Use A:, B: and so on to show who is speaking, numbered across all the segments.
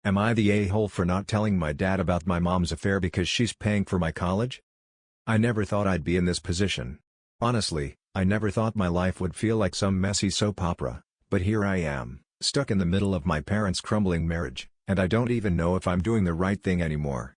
A: Am I the a-hole for not telling my dad about my mom's affair because she's paying for my college? I never thought I'd be in this position. Honestly, I never thought my life would feel like some messy soap opera, but here I am, stuck in the middle of my parents' crumbling marriage, and I don't even know if I'm doing the right thing anymore.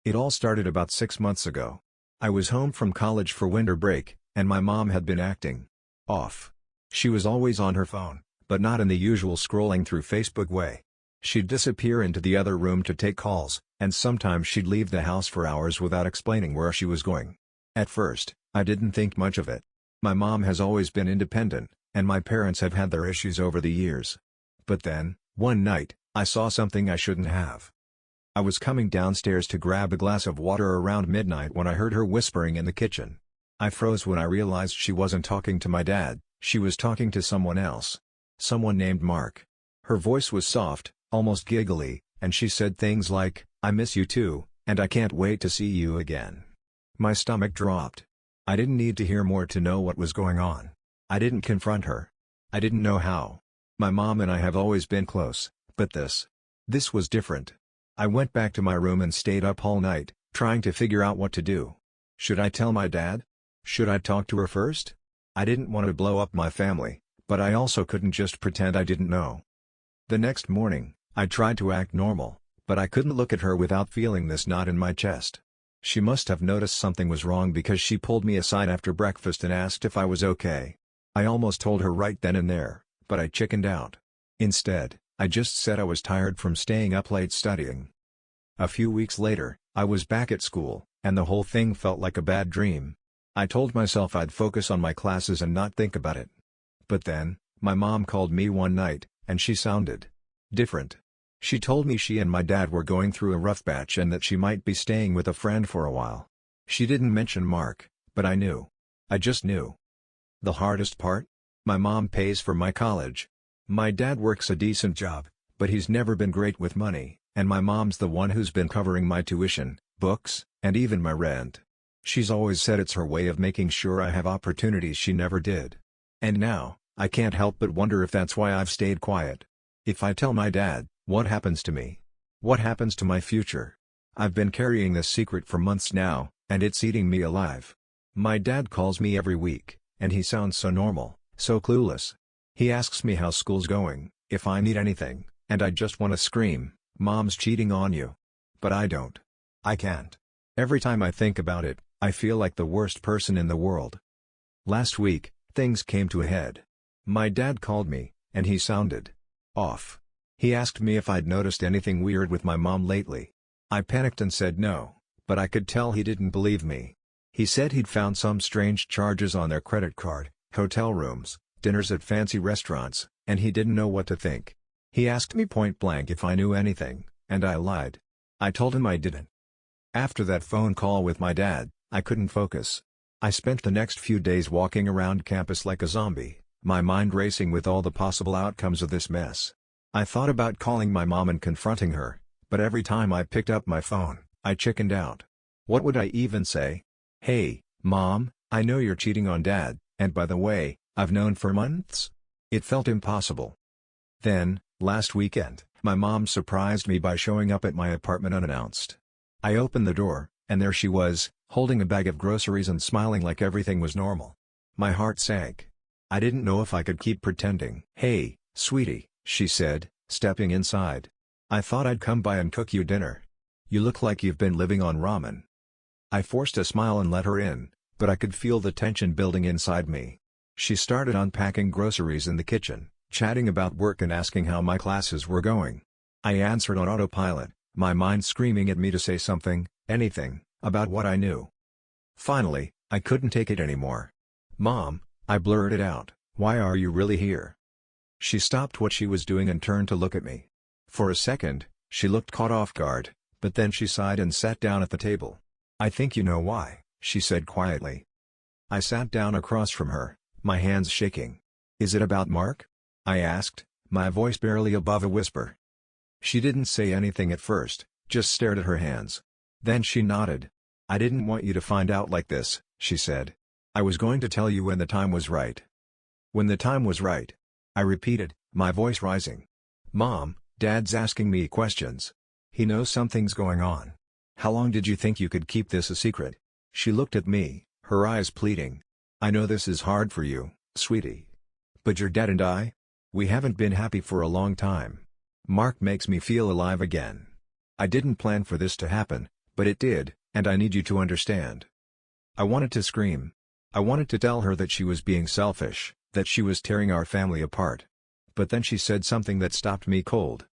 A: It all started about 6 months ago. I was home from college for winter break, and my mom had been acting off. She was always on her phone, but not in the usual scrolling through Facebook way. She'd disappear into the other room to take calls, and sometimes she'd leave the house for hours without explaining where she was going. At first, I didn't think much of it. My mom has always been independent, and my parents have had their issues over the years. But then, one night, I saw something I shouldn't have. I was coming downstairs to grab a glass of water around midnight when I heard her whispering in the kitchen. I froze when I realized she wasn't talking to my dad, she was talking to someone else. Someone named Mark. Her voice was soft, almost giggly, and she said things like, "I miss you too, and I can't wait to see you again." My stomach dropped. I didn't need to hear more to know what was going on. I didn't confront her. I didn't know how. My mom and I have always been close, but this was different. I went back to my room and stayed up all night, trying to figure out what to do. Should I tell my dad? Should I talk to her first? I didn't want to blow up my family, but I also couldn't just pretend I didn't know. The next morning, I tried to act normal, but I couldn't look at her without feeling this knot in my chest. She must have noticed something was wrong because she pulled me aside after breakfast and asked if I was okay. I almost told her right then and there, but I chickened out. Instead, I just said I was tired from staying up late studying. A few weeks later, I was back at school, and the whole thing felt like a bad dream. I told myself I'd focus on my classes and not think about it. But then, my mom called me one night, and she sounded different. She told me she and my dad were going through a rough patch and that she might be staying with a friend for a while. She didn't mention Mark, but I knew. I just knew. The hardest part? My mom pays for my college. My dad works a decent job, but he's never been great with money, and my mom's the one who's been covering my tuition, books, and even my rent. She's always said it's her way of making sure I have opportunities she never did. And now, I can't help but wonder if that's why I've stayed quiet. If I tell my dad, what happens to me? What happens to my future? I've been carrying this secret for months now, and it's eating me alive. My dad calls me every week, and he sounds so normal, so clueless. He asks me how school's going, if I need anything, and I just want to scream, "Mom's cheating on you." But I don't. I can't. Every time I think about it, I feel like the worst person in the world. Last week, things came to a head. My dad called me, and he sounded off. He asked me if I'd noticed anything weird with my mom lately. I panicked and said no, but I could tell he didn't believe me. He said he'd found some strange charges on their credit card, hotel rooms, dinners at fancy restaurants, and he didn't know what to think. He asked me point blank if I knew anything, and I lied. I told him I didn't. After that phone call with my dad, I couldn't focus. I spent the next few days walking around campus like a zombie, my mind racing with all the possible outcomes of this mess. I thought about calling my mom and confronting her, but every time I picked up my phone, I chickened out. What would I even say? "Hey, Mom, I know you're cheating on Dad, and by the way, I've known for months?" It felt impossible. Then, last weekend, my mom surprised me by showing up at my apartment unannounced. I opened the door, and there she was, holding a bag of groceries and smiling like everything was normal. My heart sank. I didn't know if I could keep pretending. "Hey, sweetie," she said, stepping inside. "I thought I'd come by and cook you dinner. You look like you've been living on ramen." I forced a smile and let her in, but I could feel the tension building inside me. She started unpacking groceries in the kitchen, chatting about work and asking how my classes were going. I answered on autopilot, my mind screaming at me to say something, anything, about what I knew. Finally, I couldn't take it anymore. "Mom," I blurted out, "why are you really here?" She stopped what she was doing and turned to look at me. For a second, she looked caught off guard, but then she sighed and sat down at the table. "I think you know why," she said quietly. I sat down across from her, my hands shaking. "Is it about Mark?" I asked, my voice barely above a whisper. She didn't say anything at first, just stared at her hands. Then she nodded. "I didn't want you to find out like this," she said. "I was going to tell you when the time was right." "When the time was right?" I repeated, my voice rising. "Mom, Dad's asking me questions. He knows something's going on. How long did you think you could keep this a secret? She looked at me, her eyes pleading. I know this is hard for you, sweetie. But your dad and I? We haven't been happy for a long time. Mark makes me feel alive again. I didn't plan for this to happen, but it did, and I need you to understand. I wanted to scream. I wanted to tell her that she was being selfish, that she was tearing our family apart. But then she said something that stopped me cold.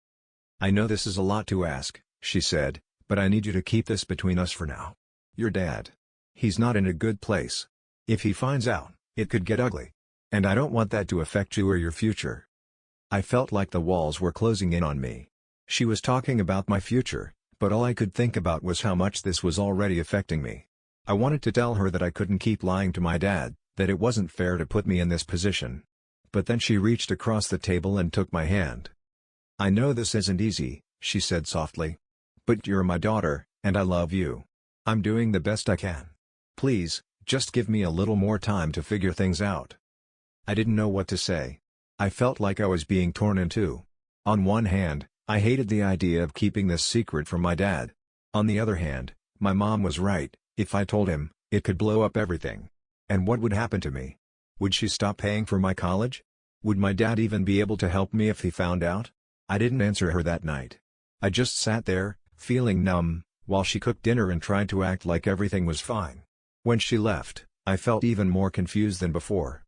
A: I know this is a lot to ask, she said, but I need you to keep this between us for now. Your dad. He's not in a good place. If he finds out, it could get ugly. And I don't want that to affect you or your future. I felt like the walls were closing in on me. She was talking about my future, but all I could think about was how much this was already affecting me. I wanted to tell her that I couldn't keep lying to my dad, that it wasn't fair to put me in this position. But then she reached across the table and took my hand. I know this isn't easy, she said softly. But you're my daughter, and I love you. I'm doing the best I can. Please, just give me a little more time to figure things out. I didn't know what to say. I felt like I was being torn in two. On one hand, I hated the idea of keeping this secret from my dad. On the other hand, my mom was right. If I told him, it could blow up everything. And what would happen to me? Would she stop paying for my college? Would my dad even be able to help me if he found out? I didn't answer her that night. I just sat there, feeling numb, while she cooked dinner and tried to act like everything was fine. When she left, I felt even more confused than before.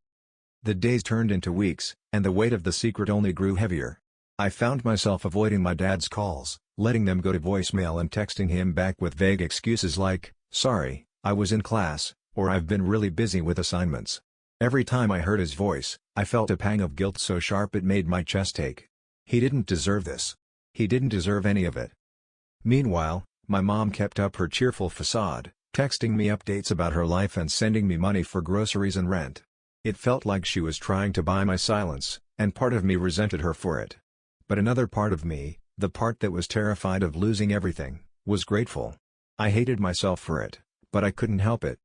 A: The days turned into weeks, and the weight of the secret only grew heavier. I found myself avoiding my dad's calls, letting them go to voicemail and texting him back with vague excuses like, "Sorry, I was in class," or "I've been really busy with assignments." Every time I heard his voice, I felt a pang of guilt so sharp it made my chest ache. He didn't deserve this. He didn't deserve any of it. Meanwhile, my mom kept up her cheerful facade, texting me updates about her life and sending me money for groceries and rent. It felt like she was trying to buy my silence, and part of me resented her for it. But another part of me, the part that was terrified of losing everything, was grateful. I hated myself for it, but I couldn't help it.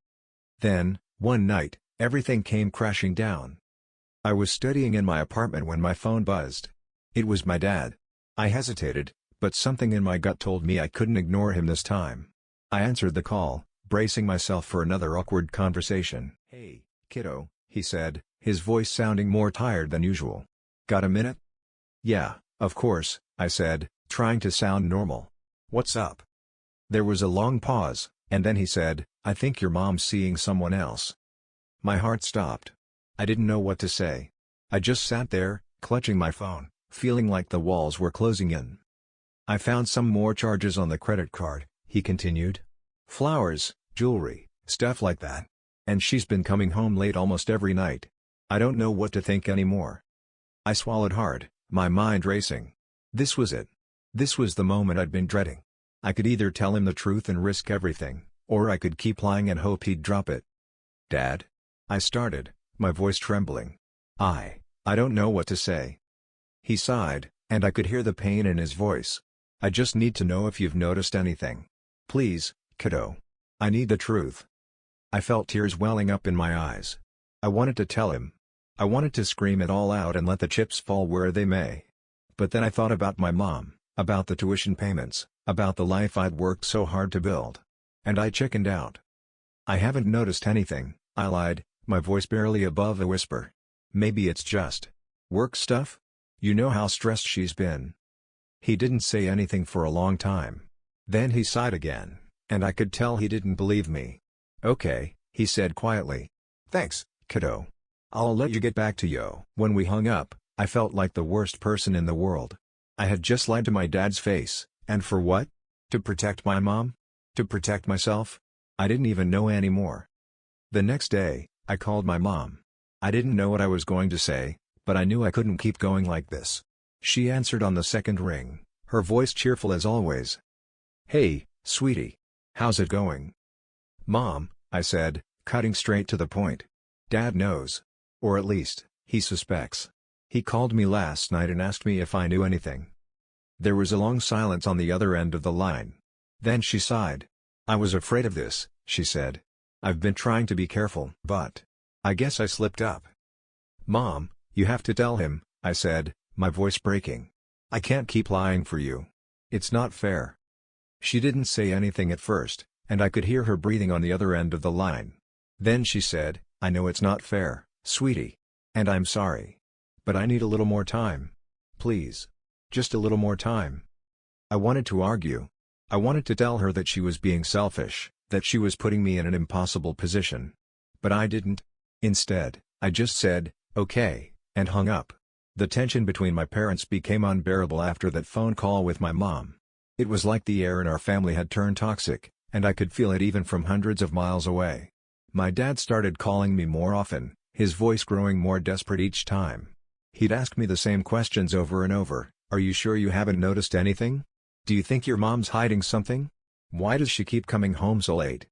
A: Then, one night, everything came crashing down. I was studying in my apartment when my phone buzzed. It was my dad. I hesitated, but something in my gut told me I couldn't ignore him this time. I answered the call, bracing myself for another awkward conversation. "Hey, kiddo," he said, his voice sounding more tired than usual. "Got a minute?" "Yeah, of course," I said, trying to sound normal. "What's up?" There was a long pause, and then he said, "I think your mom's seeing someone else." My heart stopped. I didn't know what to say. I just sat there, clutching my phone, feeling like the walls were closing in. "I found some more charges on the credit card," he continued. "Flowers, jewelry, stuff like that. And she's been coming home late almost every night. I don't know what to think anymore." I swallowed hard, my mind racing. This was it. This was the moment I'd been dreading. I could either tell him the truth and risk everything, or I could keep lying and hope he'd drop it. "Dad?" I started, my voice trembling. I don't know what to say." He sighed, and I could hear the pain in his voice. "I just need to know if you've noticed anything. Please, kiddo. I need the truth." I felt tears welling up in my eyes. I wanted to tell him. I wanted to scream it all out and let the chips fall where they may. But then I thought about my mom, about the tuition payments, about the life I'd worked so hard to build. And I chickened out. "I haven't noticed anything," I lied, my voice barely above a whisper. "Maybe it's just work stuff? You know how stressed she's been." He didn't say anything for a long time. Then he sighed again, and I could tell he didn't believe me. "Okay," he said quietly. "Thanks, kiddo. I'll let you get back to yo." When we hung up, I felt like the worst person in the world. I had just lied to my dad's face, and for what? To protect my mom? To protect myself? I didn't even know anymore. The next day, I called my mom. I didn't know what I was going to say, but I knew I couldn't keep going like this. She answered on the second ring, her voice cheerful as always. "Hey, sweetie. How's it going?" "Mom," I said, cutting straight to the point. "Dad knows. Or at least, he suspects. He called me last night and asked me if I knew anything." There was a long silence on the other end of the line. Then she sighed. "I was afraid of this," she said. "I've been trying to be careful, but I guess I slipped up." "Mom, you have to tell him," I said, my voice breaking. I can't keep lying for you. It's not fair." She didn't say anything at first, and I could hear her breathing on the other end of the line. Then she said, "I know it's not fair, sweetie. And I'm sorry. But I need a little more time. Please. Just a little more time." I wanted to argue. I wanted to tell her that she was being selfish, that she was putting me in an impossible position. But I didn't. Instead, I just said, "Okay," and hung up. The tension between my parents became unbearable after that phone call with my mom. It was like the air in our family had turned toxic, and I could feel it even from hundreds of miles away. My dad started calling me more often, his voice growing more desperate each time. He'd ask me the same questions over and over. "Are you sure you haven't noticed anything? Do you think your mom's hiding something? Why does she keep coming home so late?"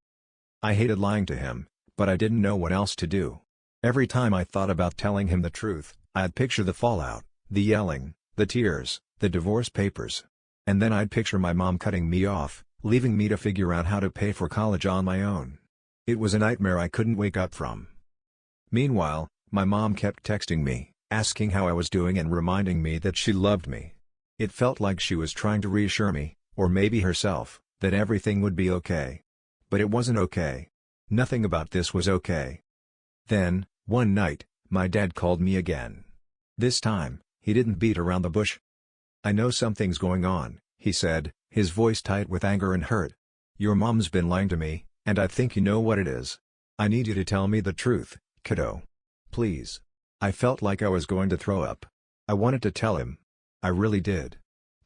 A: I hated lying to him, but I didn't know what else to do. Every time I thought about telling him the truth, I'd picture the fallout, the yelling, the tears, the divorce papers. And then I'd picture my mom cutting me off, leaving me to figure out how to pay for college on my own. It was a nightmare I couldn't wake up from. Meanwhile, my mom kept texting me, asking how I was doing and reminding me that she loved me. It felt like she was trying to reassure me, or maybe herself, that everything would be okay. But it wasn't okay. Nothing about this was okay. Then, one night, my dad called me again. This time, he didn't beat around the bush. "I know something's going on," he said, his voice tight with anger and hurt. "Your mom's been lying to me, and I think you know what it is. I need you to tell me the truth, kiddo. Please." I felt like I was going to throw up. I wanted to tell him. I really did.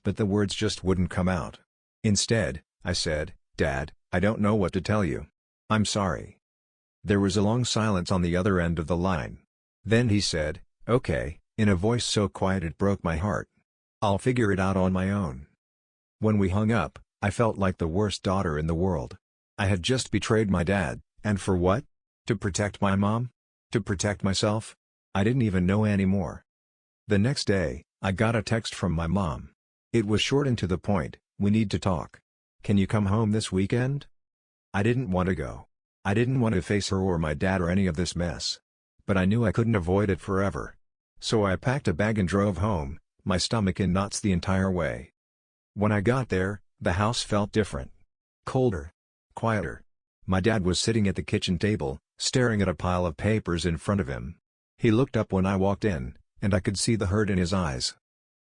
A: But the words just wouldn't come out. Instead, I said, "Dad, I don't know what to tell you. I'm sorry." There was a long silence on the other end of the line. Then he said, "Okay," in a voice so quiet it broke my heart. "I'll figure it out on my own." When we hung up, I felt like the worst daughter in the world. I had just betrayed my dad, and for what? To protect my mom? To protect myself? I didn't even know anymore. The next day, I got a text from my mom. It was short and to the point, "We need to talk. Can you come home this weekend?" I didn't want to go. I didn't want to face her or my dad or any of this mess. But I knew I couldn't avoid it forever. So I packed a bag and drove home, my stomach in knots the entire way. When I got there, the house felt different. Colder. Quieter. My dad was sitting at the kitchen table, staring at a pile of papers in front of him. He looked up when I walked in, and I could see the hurt in his eyes.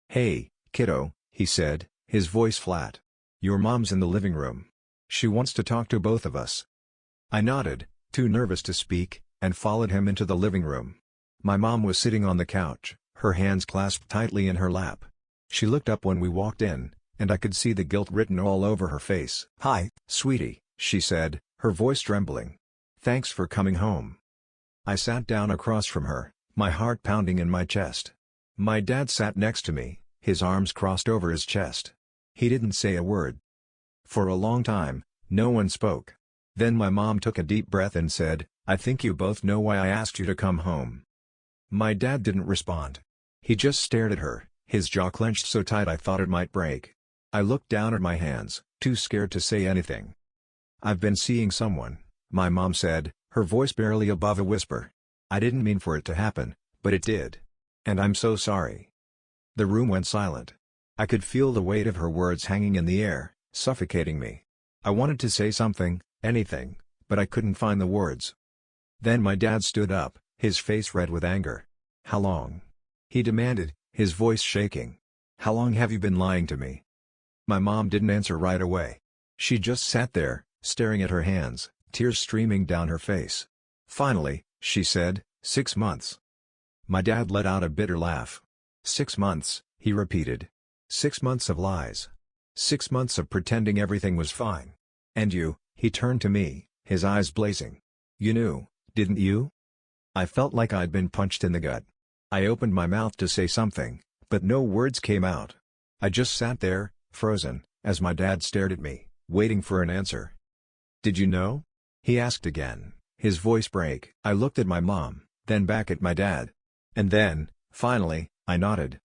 A: "Hey, kiddo," he said, his voice flat. "Your mom's in the living room. She wants to talk to both of us." I nodded, too nervous to speak, and followed him into the living room. My mom was sitting on the couch, her hands clasped tightly in her lap. She looked up when we walked in, and I could see the guilt written all over her face. "Hi, sweetie," she said, her voice trembling. "Thanks for coming home." I sat down across from her, my heart pounding in my chest. My dad sat next to me, his arms crossed over his chest. He didn't say a word. For a long time, no one spoke. Then my mom took a deep breath and said, "I think you both know why I asked you to come home." My dad didn't respond. He just stared at her, his jaw clenched so tight I thought it might break. I looked down at my hands, too scared to say anything. "I've been seeing someone," my mom said, her voice barely above a whisper. "I didn't mean for it to happen, but it did. And I'm so sorry." The room went silent. I could feel the weight of her words hanging in the air, suffocating me. I wanted to say something, anything, but I couldn't find the words. Then my dad stood up, his face red with anger. "How long?" he demanded, his voice shaking. "How long have you been lying to me?" My mom didn't answer right away. She just sat there, staring at her hands, tears streaming down her face. Finally, she said, 6 months. My dad let out a bitter laugh. 6 months, he repeated. 6 months of lies. 6 months of pretending everything was fine. And you, he turned to me, his eyes blazing. You knew, didn't you? I felt like I'd been punched in the gut. I opened my mouth to say something, but no words came out. I just sat there, frozen, as my dad stared at me, waiting for an answer. Did you know? He asked again, his voice break. I looked at my mom, then back at my dad. And then, finally, I nodded.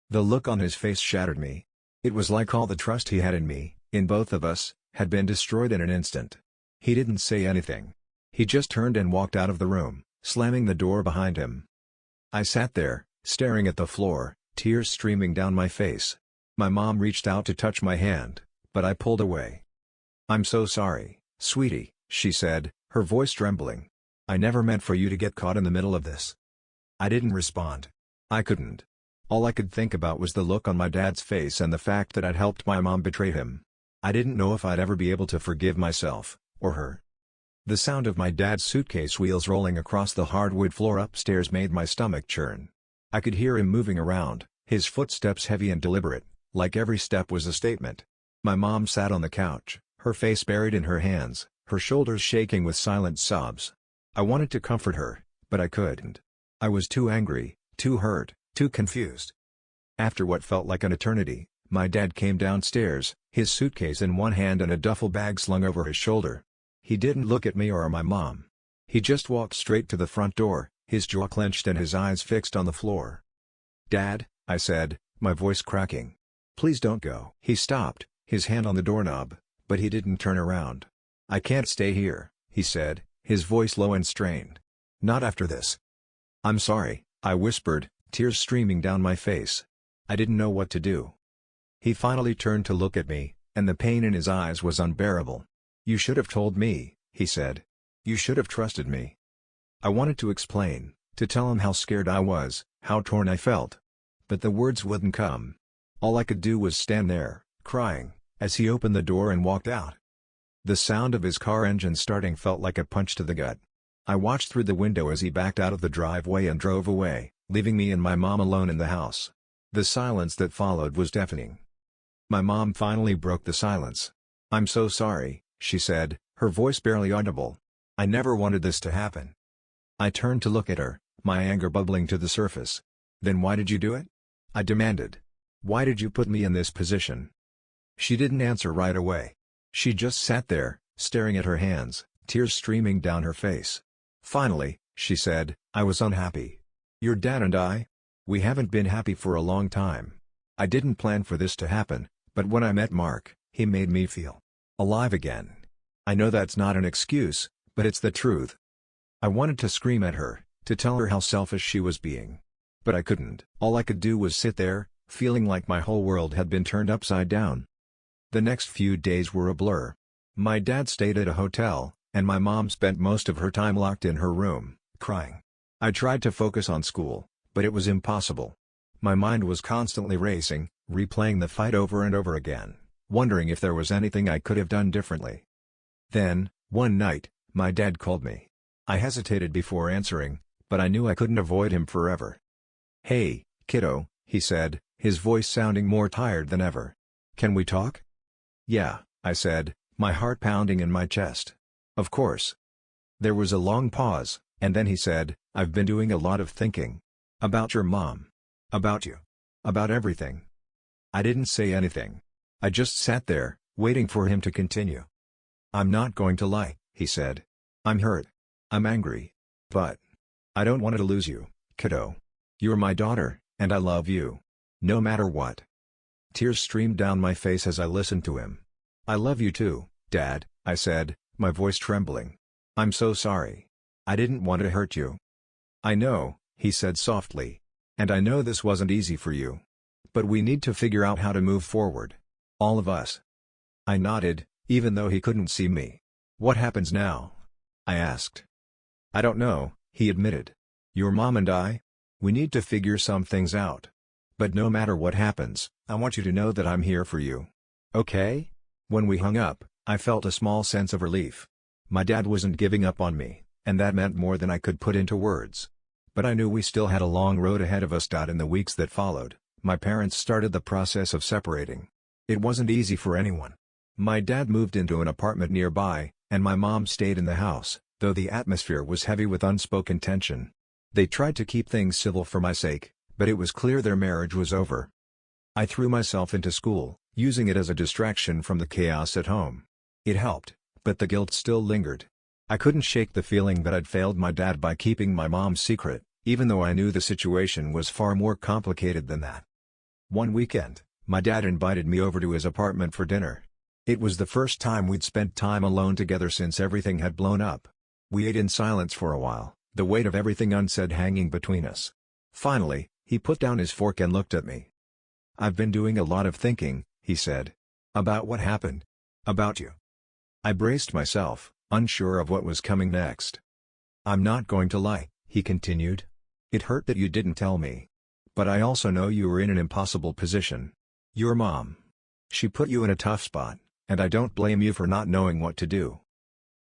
A: The look on his face shattered me. It was like all the trust he had in me, in both of us, had been destroyed in an instant. He didn't say anything. He just turned and walked out of the room, slamming the door behind him. I sat there, staring at the floor, tears streaming down my face. My mom reached out to touch my hand, but I pulled away. "I'm so sorry, sweetie," she said, her voice trembling. "I never meant for you to get caught in the middle of this." I didn't respond. I couldn't. All I could think about was the look on my dad's face and the fact that I'd helped my mom betray him. I didn't know if I'd ever be able to forgive myself, or her. The sound of my dad's suitcase wheels rolling across the hardwood floor upstairs made my stomach churn. I could hear him moving around, his footsteps heavy and deliberate, like every step was a statement. My mom sat on the couch, her face buried in her hands, her shoulders shaking with silent sobs. I wanted to comfort her, but I couldn't. I was too angry, too hurt, too confused. After what felt like an eternity, my dad came downstairs, his suitcase in one hand and a duffel bag slung over his shoulder. He didn't look at me or my mom. He just walked straight to the front door, his jaw clenched and his eyes fixed on the floor. "Dad," I said, my voice cracking. "Please don't go." He stopped, his hand on the doorknob, but he didn't turn around. "I can't stay here," he said, his voice low and strained. "Not after this." "I'm sorry," I whispered, tears streaming down my face. I didn't know what to do. He finally turned to look at me, and the pain in his eyes was unbearable. "You should have told me," he said. "You should have trusted me." I wanted to explain, to tell him how scared I was, how torn I felt. But the words wouldn't come. All I could do was stand there, crying, as he opened the door and walked out. The sound of his car engine starting felt like a punch to the gut. I watched through the window as he backed out of the driveway and drove away, leaving me and my mom alone in the house. The silence that followed was deafening. My mom finally broke the silence. "I'm so sorry," she said, her voice barely audible. "I never wanted this to happen." I turned to look at her, my anger bubbling to the surface. "Then why did you do it?" I demanded. "Why did you put me in this position?" She didn't answer right away. She just sat there, staring at her hands, tears streaming down her face. Finally, she said, "I was unhappy. Your dad and we haven't been happy for a long time. I didn't plan for this to happen, but when I met Mark, he made me feel alive again. I know that's not an excuse, but it's the truth." I wanted to scream at her, to tell her how selfish she was being. But I couldn't. All I could do was sit there, feeling like my whole world had been turned upside down. The next few days were a blur. My dad stayed at a hotel, and my mom spent most of her time locked in her room, crying. I tried to focus on school, but it was impossible. My mind was constantly racing, replaying the fight over and over again, wondering if there was anything I could have done differently. Then, one night, my dad called me. I hesitated before answering, but I knew I couldn't avoid him forever. "Hey, kiddo," he said, his voice sounding more tired than ever. "Can we talk?" "Yeah," I said, my heart pounding in my chest. "Of course." There was a long pause, and then he said, "I've been doing a lot of thinking. About your mom. About you. About everything." I didn't say anything. I just sat there, waiting for him to continue. "I'm not going to lie," he said. "I'm hurt. I'm angry. But I don't want to lose you, kiddo. You're my daughter, and I love you. No matter what." Tears streamed down my face as I listened to him. "I love you too, Dad," I said, my voice trembling. "I'm so sorry. I didn't want to hurt you." "I know," he said softly. "And I know this wasn't easy for you. But we need to figure out how to move forward. All of us." I nodded, even though he couldn't see me. "What happens now?" I asked. "I don't know," he admitted. "Your mom and we need to figure some things out. But no matter what happens, I want you to know that I'm here for you. Okay?" When we hung up, I felt a small sense of relief. My dad wasn't giving up on me, and that meant more than I could put into words. But I knew we still had a long road ahead of us. In the weeks that followed, my parents started the process of separating. It wasn't easy for anyone. My dad moved into an apartment nearby, and my mom stayed in the house, though the atmosphere was heavy with unspoken tension. They tried to keep things civil for my sake, but it was clear their marriage was over. I threw myself into school, using it as a distraction from the chaos at home. It helped, but the guilt still lingered. I couldn't shake the feeling that I'd failed my dad by keeping my mom's secret, even though I knew the situation was far more complicated than that. One weekend, my dad invited me over to his apartment for dinner. It was the first time we'd spent time alone together since everything had blown up. We ate in silence for a while, the weight of everything unsaid hanging between us. Finally, He put down his fork and looked at me. "I've been doing a lot of thinking," he said. "About what happened. About you." I braced myself, unsure of what was coming next. "I'm not going to lie," he continued. "It hurt that you didn't tell me. But I also know you were in an impossible position. Your mom. She put you in a tough spot, and I don't blame you for not knowing what to do."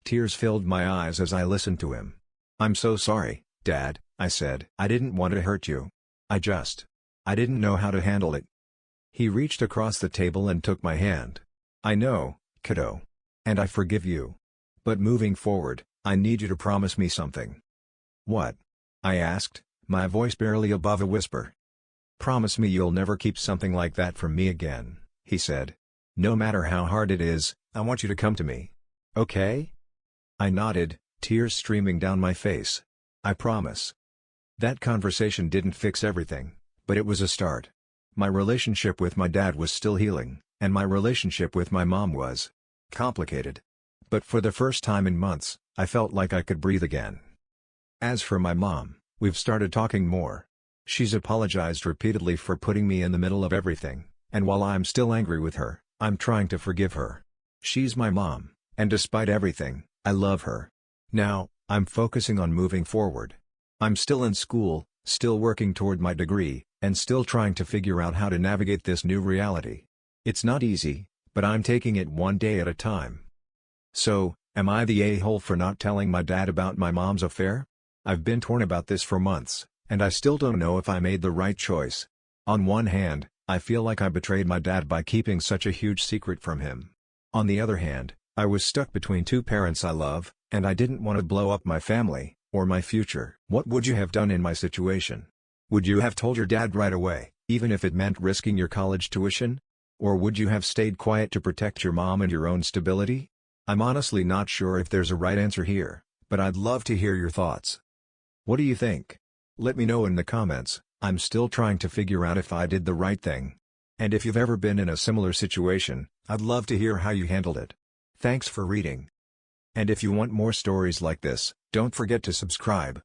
A: Tears filled my eyes as I listened to him. "I'm so sorry, Dad," I said. "I didn't want to hurt you. I didn't know how to handle it." He reached across the table and took my hand. "I know, kiddo. And I forgive you. But moving forward, I need you to promise me something." "What?" I asked, my voice barely above a whisper. "Promise me you'll never keep something like that from me again," he said. "No matter how hard it is, I want you to come to me. Okay?" I nodded, tears streaming down my face. "I promise." That conversation didn't fix everything, but it was a start. My relationship with my dad was still healing, and my relationship with my mom was complicated. But for the first time in months, I felt like I could breathe again. As for my mom, we've started talking more. She's apologized repeatedly for putting me in the middle of everything, and while I'm still angry with her, I'm trying to forgive her. She's my mom, and despite everything, I love her. Now, I'm focusing on moving forward. I'm still in school, still working toward my degree, and still trying to figure out how to navigate this new reality. It's not easy, but I'm taking it one day at a time. So, am I the a-hole for not telling my dad about my mom's affair? I've been torn about this for months, and I still don't know if I made the right choice. On one hand, I feel like I betrayed my dad by keeping such a huge secret from him. On the other hand, I was stuck between two parents I love, and I didn't want to blow up my family, or my future. What would you have done in my situation? Would you have told your dad right away, even if it meant risking your college tuition? Or would you have stayed quiet to protect your mom and your own stability? I'm honestly not sure if there's a right answer here, but I'd love to hear your thoughts. What do you think? Let me know in the comments. I'm still trying to figure out if I did the right thing. And if you've ever been in a similar situation, I'd love to hear how you handled it. Thanks for reading. And if you want more stories like this, don't forget to subscribe.